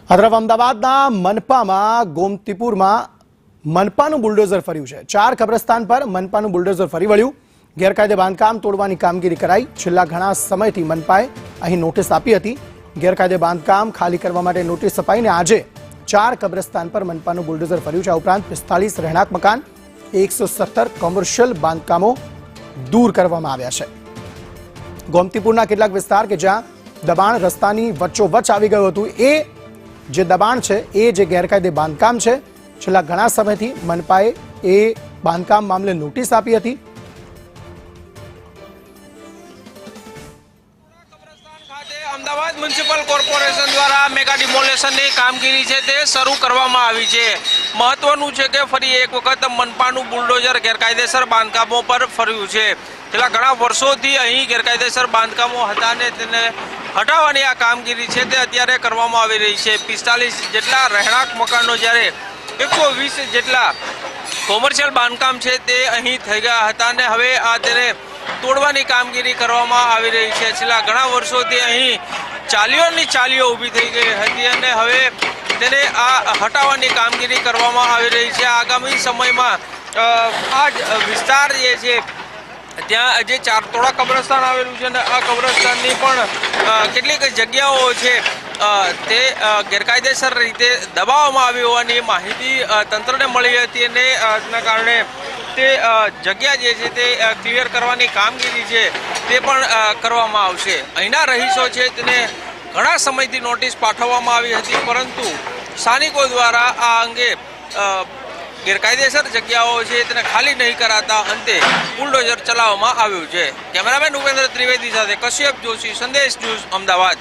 આ તરફ અમદાવાદના મનપામાં ગોમતીપુરમાં મનપાનું બુલડોઝર ફર્યું છે। 4 કબ્રસ્તાન પર મનપાનું બુલડોઝર ફરી વળ્યું। ગેરકાયદે બાંધકામ તોડવાની કામગીરી કરાઈ। છેલ્લા ઘણા સમયથી મનપાએ અહીં નોટિસ આપી હતી। ગેરકાયદે બાંધકામ ખાલી કરવા માટે નોટિસ અપાઈને આજે 4 કબ્રસ્તાન પર મનપાનું બુલડોઝર ફર્યું છે। આ ઉપરાંત 45 રહેણાંક મકાન 117 કોમર્શિયલ બાંધકામો દૂર કરવામાં આવ્યા છે। ગોમતીપુરના કેટલાક વિસ્તાર કે જ્યાં દબાણ રસ્તાની વચ્ચોવચ્ચ આવી ગયું હતું, એ જે દબાણ છે, એ જે ગેરકાયદે બાંધકામ છે, છેલ્લા ઘણા સમયથી મનપાએ એ બાંધકામ મામલે નોટિસ આપી હતી। અમદાવાદ મ્યુનિસિપલ કોર્પોરેશન દ્વારા મેગા ડિમોલેશનની કામગીરી છે તે શરૂ કરવામાં આવી છે। મહત્વનું છે કે ફરી એક વખત મનપાનું બુલડોઝર ગેરકાયદેસર બાંધકામો પર ફર્યું છે। છેલ્લા ઘણા વર્ષોથી અહીં ગેરકાયદેસર બાંધકામો હતા ને તેને હટાવવાની આ કામગીરી છે તે અત્યારે કરવામાં આવી રહી છે। 45 જેટલા રહેણાંક મકાનો જ્યારે 120 જેટલા કોમર્શિયલ બાંધકામ છે તે અહીં થઈ ગયા હતા અને હવે આ તેને તોડવાની કામગીરી કરવામાં આવી રહી છે। છેલ્લા ઘણા વર્ષોથી અહીં ચાલીઓ ઊભી થઈ ગઈ હતી અને હવે તેને આ હટાવવાની કામગીરી કરવામાં આવી રહી છે। આગામી સમયમાં આ વિસ્તાર જે છે ત્યાં જે થોડા કબ્રસ્તાન આવેલું છે અને આ કબ્રસ્તાનની પણ કેટલીક જગ્યાઓ છે તે ગેરકાયદેસર રીતે દબાવવામાં આવી હોવાની માહિતી તંત્રને મળી હતી અને તેના કારણે તે જગ્યા જે છે તે ક્લિયર કરવાની કામગીરી છે તે પણ કરવામાં આવશે। અહીંના રહીશો છે તેને ઘણા સમયથી નોટિસ પાઠવવામાં આવી હતી, પરંતુ સ્થાનિકો દ્વારા આ અંગે ગેરકાયદેસર જગ્યાઓ છે તેને ખાલી નહીં કરાતા અંતે બુલડોઝર ચલાવવામાં આવ્યું છે। કેમેરામેન ઉપેન્દ્ર ત્રિવેદી સાથે કશ્યપ જોશી, સંદેશ ન્યૂઝ, અમદાવાદ।